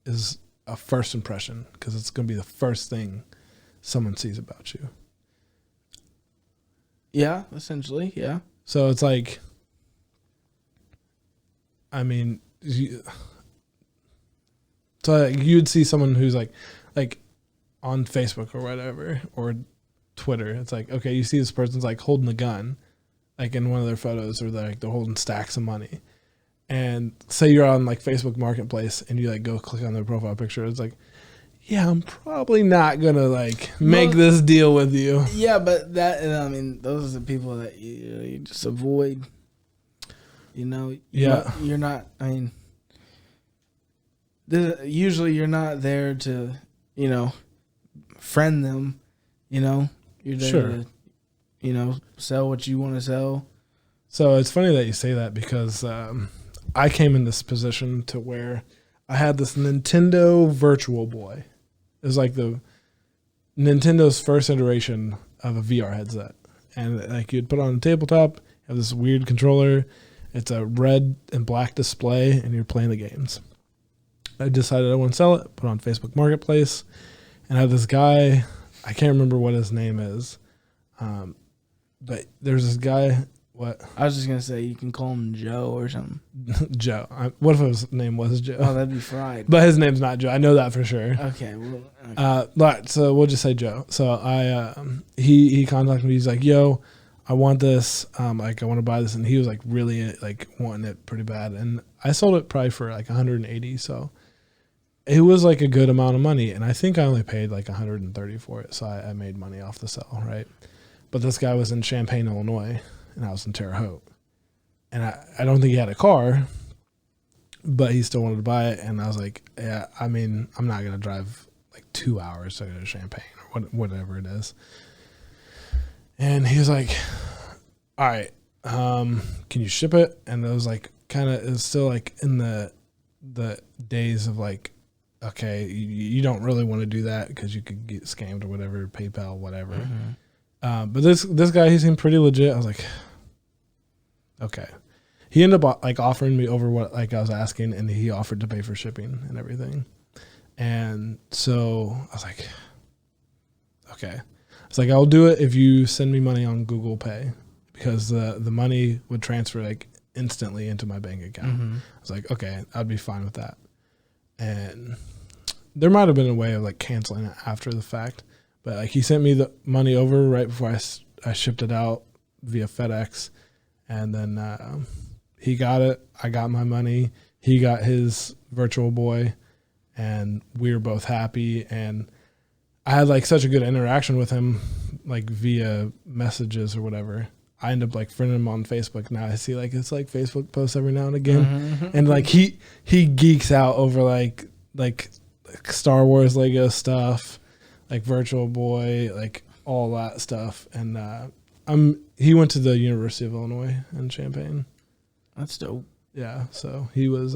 is a first impression because it's gonna be the first thing someone sees about you. Yeah, essentially, yeah. So it's like, I mean, so you'd see someone who's like on Facebook or whatever or Twitter. It's like, okay, you see this person's like holding a gun, like in one of their photos, or they're holding stacks of money. And say you're on like Facebook Marketplace and you like go click on their profile picture. It's like, yeah, I'm probably not gonna like make this deal with you. Yeah, but those are the people that you just avoid. You know, Yeah. you're not. I mean, usually you're not there to, friend them. You know, you're there to, sell what you want to sell. So it's funny that you say that because I came in this position to where I had this Nintendo Virtual Boy. It was like the Nintendo's first iteration of a VR headset. And like you'd put it on a tabletop, have this weird controller. It's a red and black display, and you're playing the games. I decided I want to sell it, put it on Facebook Marketplace, and I had this guy, I can't remember what his name is, but there's this guy. What? I was just going to say you can call him Joe or something. Joe. What if his name was Joe? Oh, that'd be fried. But his name's not Joe. I know that for sure. Okay. Well, okay. But so we'll just say Joe. So he contacted me. He's like, yo, I want this. Like I want to buy this. And he was like really like wanting it pretty bad. And I sold it probably for like 180. So it was like a good amount of money. And I think I only paid like 130 for it. So I made money off the sell, right? But this guy was in Champaign, Illinois. And I was in Terre Haute. And I don't think he had a car, but he still wanted to buy it. And I was like, yeah, I mean, I'm not going to drive like 2 hours to go to Champaign or whatever it is. And he was like, all right, can you ship it? And it was like, it was still like in the days of like, okay, you don't really want to do that because you could get scammed or whatever, PayPal, whatever. Mm-hmm. But this guy, he seemed pretty legit. I was like, okay. He ended up like offering me over what like I was asking, and he offered to pay for shipping and everything. And so I was like, okay. It's like, I'll do it if you send me money on Google Pay, because the money would transfer like instantly into my bank account. Mm-hmm. I was like, okay, I'd be fine with that. And there might have been a way of like canceling it after the fact. But like he sent me the money over right before I shipped it out via FedEx, and then he got it. I got my money. He got his Virtual Boy, and we were both happy. And I had like such a good interaction with him, like via messages or whatever. I end up like friending him on Facebook. Now I see like it's like Facebook posts every now and again, mm-hmm. and like he geeks out over like Star Wars Lego stuff. Like Virtual Boy, like all that stuff. And he went to the University of Illinois in Champaign. That's dope. Yeah, so he was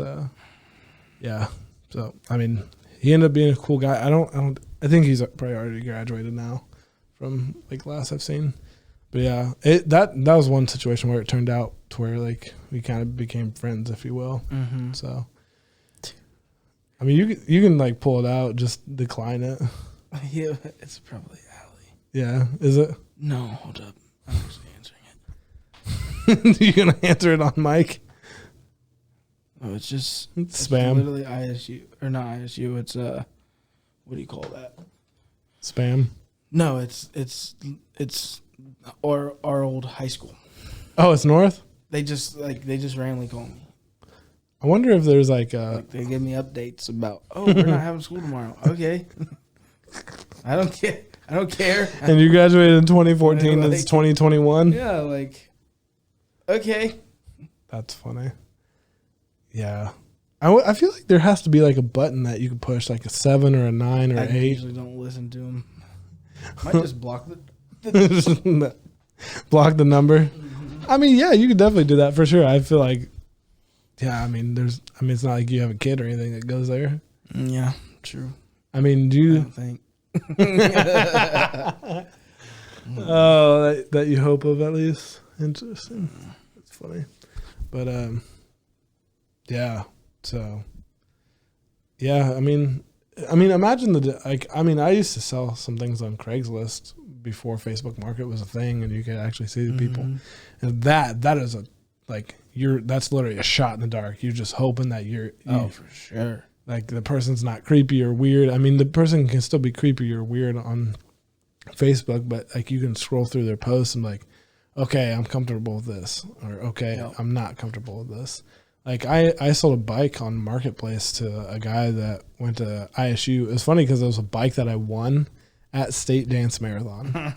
yeah. So I mean, he ended up being a cool guy. I think he's probably already graduated now from like last I've seen. But yeah, that was one situation where it turned out to where like we kind of became friends, if you will. Mm-hmm. So I mean, you can like pull it out, just decline it. Yeah, it's probably Allie. Yeah, is it? No, hold up. I'm actually answering it. You gonna answer it on mic? Oh, it's just spam. It's literally ISU or not ISU. It's what do you call that? Spam. No, it's our old high school. Oh, it's North. They just randomly call me. I wonder if there's like they give me updates about we're not having school tomorrow. Okay. I don't care. And you graduated in 2014 and it's 2021? Yeah, like, okay. That's funny. Yeah. I feel like there has to be like a button that you can push, like a 7 or a 9 or 8. I usually don't listen to them. Might just block the block the number. Mm-hmm. I mean, yeah, you could definitely do that for sure. I feel like, yeah, I mean, it's not like you have a kid or anything that goes there. Yeah, true. I mean, do you? I don't think. Oh, that you hope of at least. Interesting. That's funny. But yeah. So yeah, I mean, imagine I used to sell some things on Craigslist before Facebook Market was a thing, and you could actually see the mm-hmm. people, and that is that's literally a shot in the dark. You're just hoping that oh, for sure. Like the person's not creepy or weird. I mean, the person can still be creepy or weird on Facebook, but like you can scroll through their posts and like, okay, I'm comfortable with this, or okay, yep. I'm not comfortable with this. Like I sold a bike on Marketplace to a guy that went to ISU. It was funny because it was a bike that I won at State Dance Marathon.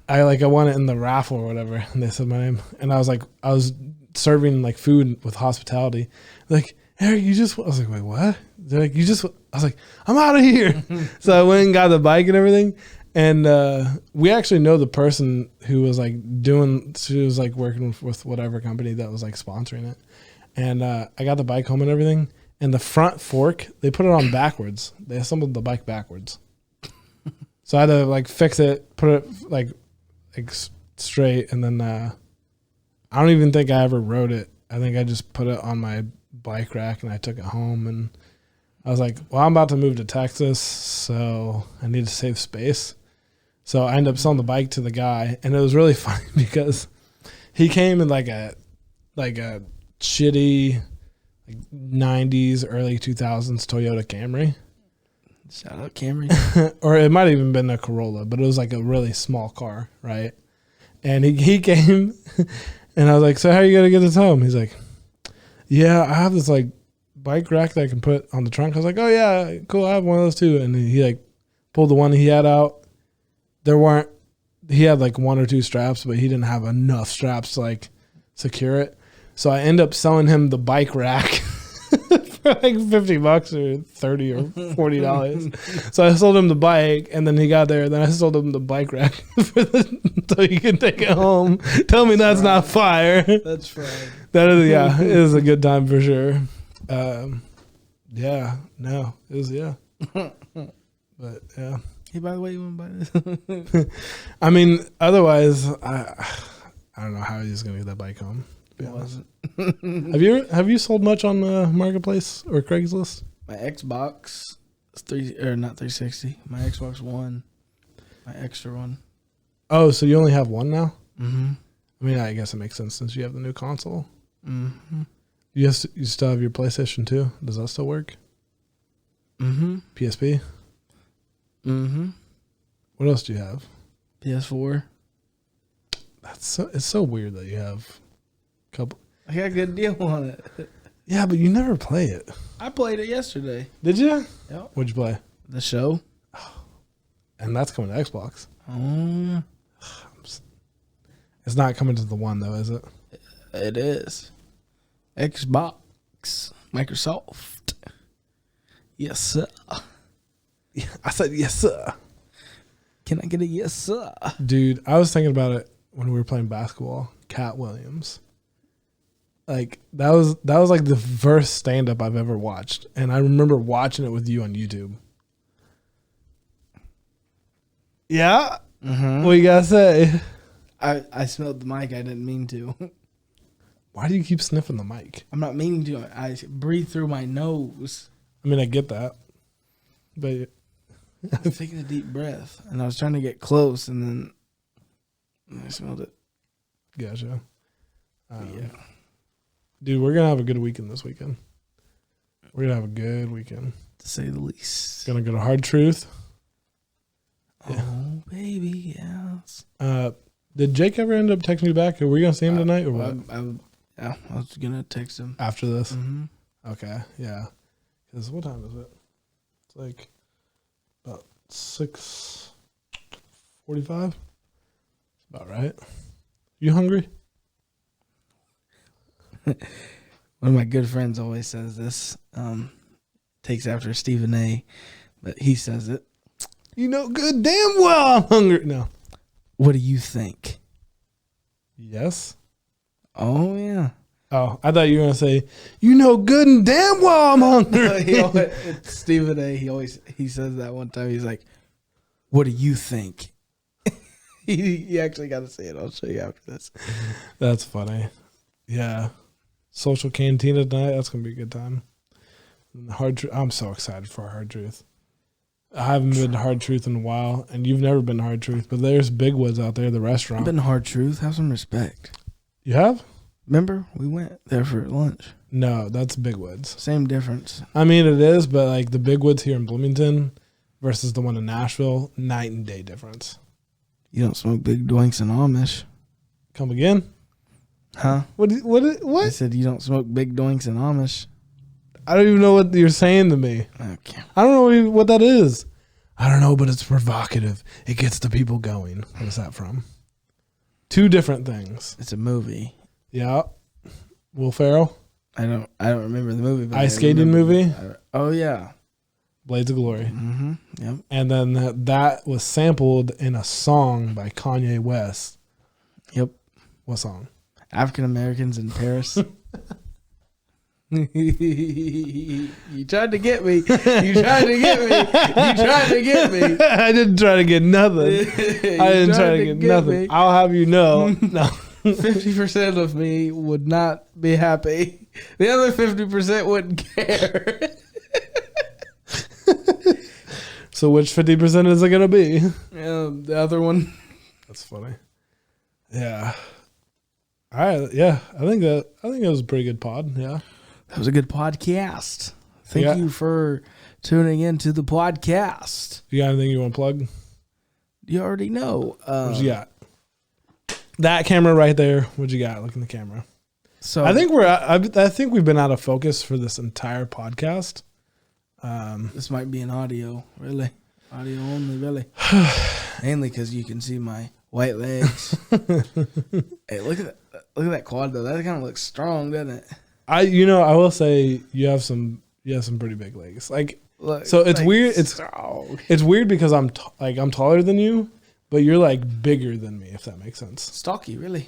I won it in the raffle or whatever, and they said my name, and I was serving like food with hospitality. Like, Eric, you just, I was like, wait, what? They're like, you just, I was like, I'm out of here. So I went and got the bike and everything. And we actually know the person who was like she was like working with whatever company that was like sponsoring it. And I got the bike home and everything. And the front fork, they put it on backwards. They assembled the bike backwards. So I had to like fix it, put it like straight. And then I don't even think I ever rode it. I think I just put it on my bike rack and I took it home. And I was like, well, I'm about to move to Texas, so I need to save space. So I ended up selling the bike to the guy, and it was really funny because he came in like a shitty like 90s, early 2000s Toyota Camry. Shout out Camry. Or it might have even been a Corolla, but it was like a really small car, right? And he came, and I was like, so how are you going to get this home? He's like, yeah, I have this like bike rack that I can put on the trunk. I was like, oh yeah, cool, I have one of those too. And he like pulled the one he had out. He had like one or two straps, but he didn't have enough straps to like secure it. So I end up selling him the bike rack for like $50 or $30 or $40. So I sold him the bike, and then he got there. Then I sold him the bike rack so he can take it home. Tell me that's not fire. That's fine. That is, yeah, it is a good time for sure. Yeah, no, it was, yeah. But yeah. Hey, by the way, you want to buy this? I mean, otherwise, I don't know how he's gonna get that bike home. To be honest. Have you sold much on the marketplace or Craigslist? My Xbox not 360. My Xbox One, my extra one. Oh, so you only have one now? Mm-hmm. I mean, I guess it makes sense since you have the new console. Mm-hmm. You still have your PlayStation 2? Does that still work? Mm-hmm. PSP? Mm-hmm. What else do you have? PS4. It's so weird that you have a couple. I got a good deal on it. Yeah, but you never play it. I played it yesterday. Did you? Yep. What'd you play? The show. And that's coming to Xbox. Oh. It's not coming to the one though, is it? It is. Xbox. Microsoft. Yes, sir. I said yes, sir. Can I get a yes, sir? Dude, I was thinking about it when we were playing basketball. Cat Williams. Like that was like the first stand up I've ever watched, and I remember watching it with you on YouTube. Yeah. Mm-hmm. What you gotta say? I smelled the mic. I didn't mean to. Why do you keep sniffing the mic? I'm not meaning to. I breathe through my nose. I mean, I get that, but I was taking a deep breath, and I was trying to get close, and then I smelled it. Gotcha. Yeah. Dude, we're gonna have a good weekend this weekend. We're gonna have a good weekend, to say the least. Gonna go to Hard Truth. Oh, baby, yes. Did Jake ever end up texting you back? Are we gonna see him tonight or what? I was gonna text him After this? Mm-hmm. Okay, yeah. Because what time is it? It's like about 6:45. About right. You hungry? One of my good friends always says this. Takes after Stephen A, but he says it. You know good damn well I'm hungry. No. What do you think? Yes. Oh yeah. Oh, I thought you were gonna say, you know good and damn well I'm hungry. It's Stephen A. He says that one time. He's like, "What do you think?" he actually got to say it. I'll show you after this. That's funny. Yeah. Social Cantina tonight. That's gonna be a good time. Hard Truth. I'm so excited for Hard Truth. I haven't been to Hard Truth in a while, and you've never been to Hard Truth, but there's Big Woods out there, the restaurant. I've been to Hard Truth. Have some respect. You have? Remember, we went there for lunch. No, that's Big Woods. Same difference. I mean, it is, but like the Big Woods here in Bloomington versus the one in Nashville, night and day difference. You don't smoke big doinks in Amish. Come again? Huh? What? I said you don't smoke big doinks in Amish. I don't even know what you're saying to me. Okay. I don't know what that is. I don't know, but it's provocative. It gets the people going. What is that from? Two different things. It's a movie. Yeah. Will Ferrell. I don't remember the movie. But Ice skating movie. Oh yeah. Blades of Glory. Mm-hmm. Yep. And then that was sampled in a song by Kanye West. Yep. What song? African Americans in Paris. You tried to get me. You tried to get me. You tried to get me. I didn't try to get nothing. I didn't try to get nothing. Me. I'll have you know. No. 50% of me would not be happy. The other 50% wouldn't care. So which 50% is it going to be? The other one. That's funny. Yeah. All right. Yeah. I think it was a pretty good pod. Yeah. That was a good podcast. Thank you for tuning in to the podcast. You got anything you want to plug? You already know. What you got? That camera right there. What you got? Look in the camera. So I think I think we've been out of focus for this entire podcast. This might be an audio, really. Audio only, really. Mainly because you can see my white legs. Hey, look at that quad though. That kind of looks strong, doesn't it? I will say you have some pretty big legs. Like, so it's weird. It's weird because I'm taller than you, but you're like bigger than me, if that makes sense. Stocky, really.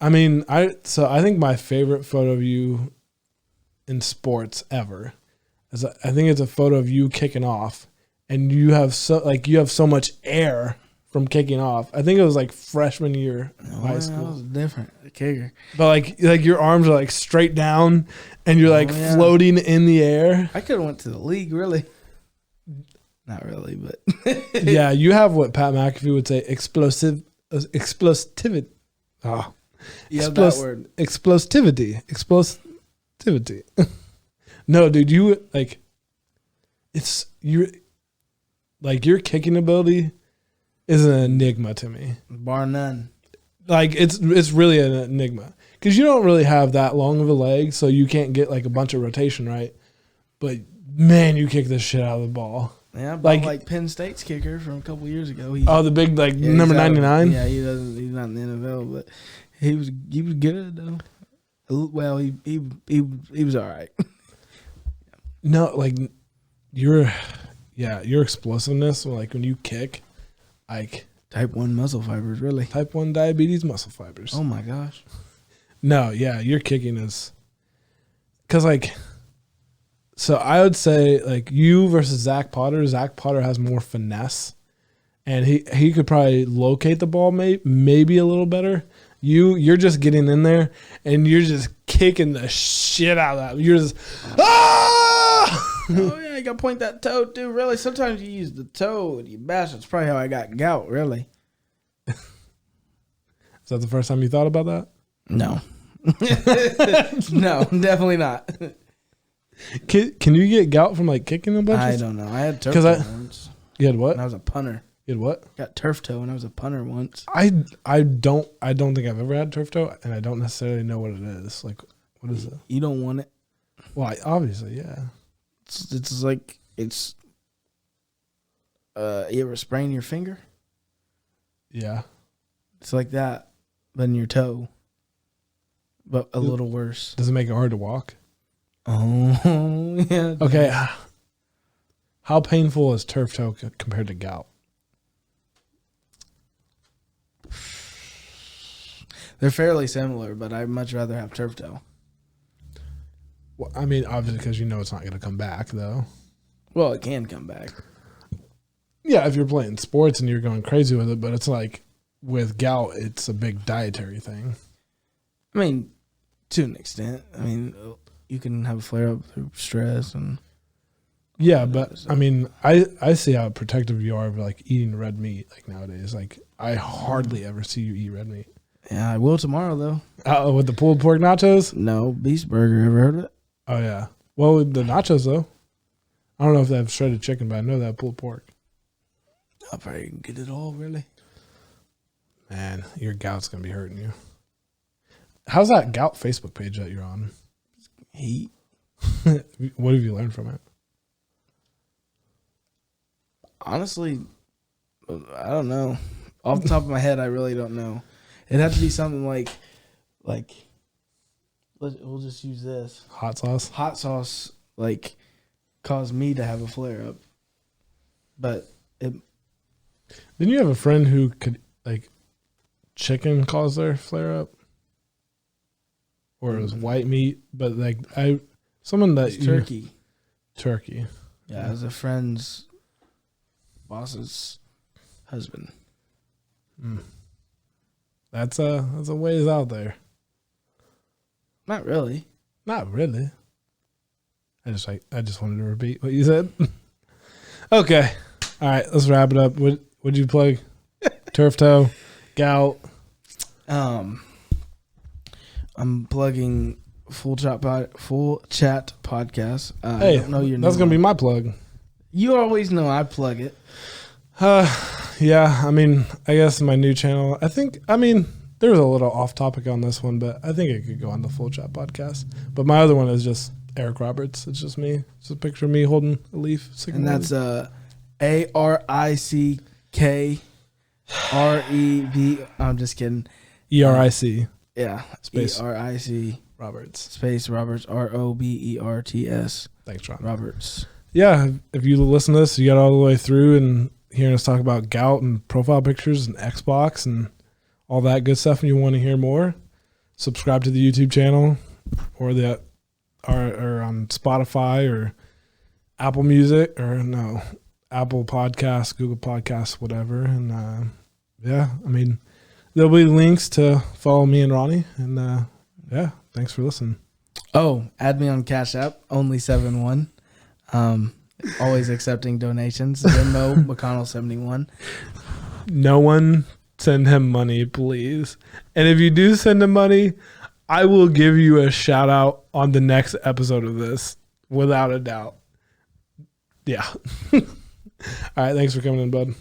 I mean, I think my favorite photo of you in sports ever is I think it's a photo of you kicking off, and you have so much air from kicking off. I think it was like freshman year of high school. That was different, a kicker. But like your arms are like straight down, and you're floating in the air. I could have went to the league, really. Not really, but yeah, you have what Pat McAfee would say, explosivity. Oh, yeah, that word. Explosivity. No, dude, your kicking ability is an enigma to me. Bar none. Like it's really an enigma because you don't really have that long of a leg, so you can't get like a bunch of rotation, right? But man, you kick the shit out of the ball. Yeah, like Penn State's kicker from a couple years ago. The big number 99. Yeah, he's not in the NFL, but he was good though. Well, he was all right. No, like your explosiveness, like when you kick, like type 1 muscle fibers, really. Type 1 diabetes muscle fibers. Oh my gosh. No, yeah, your kicking is because so I would say like you versus Zach Potter. Zach Potter has more finesse, and he could probably locate the ball maybe a little better. You're just getting in there and you're just kicking the shit out of that. You're just oh yeah, you gotta point that toe too. Really, sometimes you use the toe and you bash. That's probably how I got gout. Really. Is that the first time you thought about that? No. No, definitely not. Can you get gout from like kicking a bunch? I don't know. I had turf toe once. You had what? When I was a punter. You had what? Got turf toe when I was a punter once. I don't think I've ever had turf toe, and I don't necessarily know what it is. Like, what is it? You don't want it. Well, obviously, yeah. It's like you ever sprain your finger? Yeah. It's like that, but in your toe, but a little worse. Does it make it hard to walk? Oh, yeah. Okay. How painful is turf toe compared to gout? They're fairly similar, but I'd much rather have turf toe. Well, I mean, obviously, because you know it's not going to come back, though. Well, it can come back. Yeah, if you're playing sports and you're going crazy with it, but it's like with gout, it's a big dietary thing. I mean, to an extent. I mean, you can have a flare up through stress and. Yeah, but I mean, I see how protective you are of like eating red meat. Like nowadays, like I hardly ever see you eat red meat. Yeah, I will tomorrow though. With the pulled pork nachos? No, Beast Burger. Ever heard of it? Oh yeah. Well, with the nachos though, I don't know if they have shredded chicken, but I know they have pulled pork. I'll probably get it all. Really. Man, your gout's gonna be hurting you. How's that gout Facebook page that you're on? Heat. What have you learned from it? Honestly, I don't know. Off the top of my head, I really don't know. It'd have to be something like we'll just use this. Hot sauce? Hot sauce, like, caused me to have a flare-up. But it... Didn't you have a friend who could, like, chicken cause their flare-up? Or it was white meat, but, like, someone that... Turkey. Turkey. Yeah, it was a friend's boss's husband. That's a ways out there. Not really. Not really. I just wanted to repeat what you said. Okay. All right, let's wrap it up. What'd you plug? Turf toe, gout. I'm plugging Full Chat Podcast. Hey, I don't know your name. That's gonna be my plug. You always know I plug it. Yeah. I mean, I guess my new channel. There was a little off topic on this one, but I think it could go on the Full Chat Podcast. But my other one is just Eric Roberts. It's just me. It's a picture of me holding a leaf. And that's ARICKREB. I'm just kidding. ERIC. Yeah. Space ERIC. Roberts. Space Roberts. ROBERTS. Thanks, Ron. Roberts. Yeah. If you listen to this, you got all the way through and hearing us talk about gout and profile pictures and Xbox and all that good stuff, and you want to hear more, subscribe to the YouTube channel or on Spotify or Apple Music Apple Podcasts, Google Podcasts, whatever. And there'll be links to follow me and Ronnie. And thanks for listening. Oh, add me on Cash App, only71. Always accepting donations. Venmo, McConnell71. No one send him money, please. And if you do send him money, I will give you a shout out on the next episode of this, without a doubt. Yeah. All right, thanks for coming in, bud.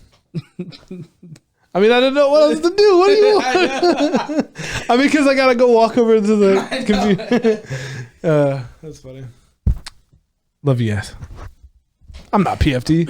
I didn't know what else to do. What do you want? Because I gotta go walk over to the computer. That's funny. Love you guys. I'm not PFT.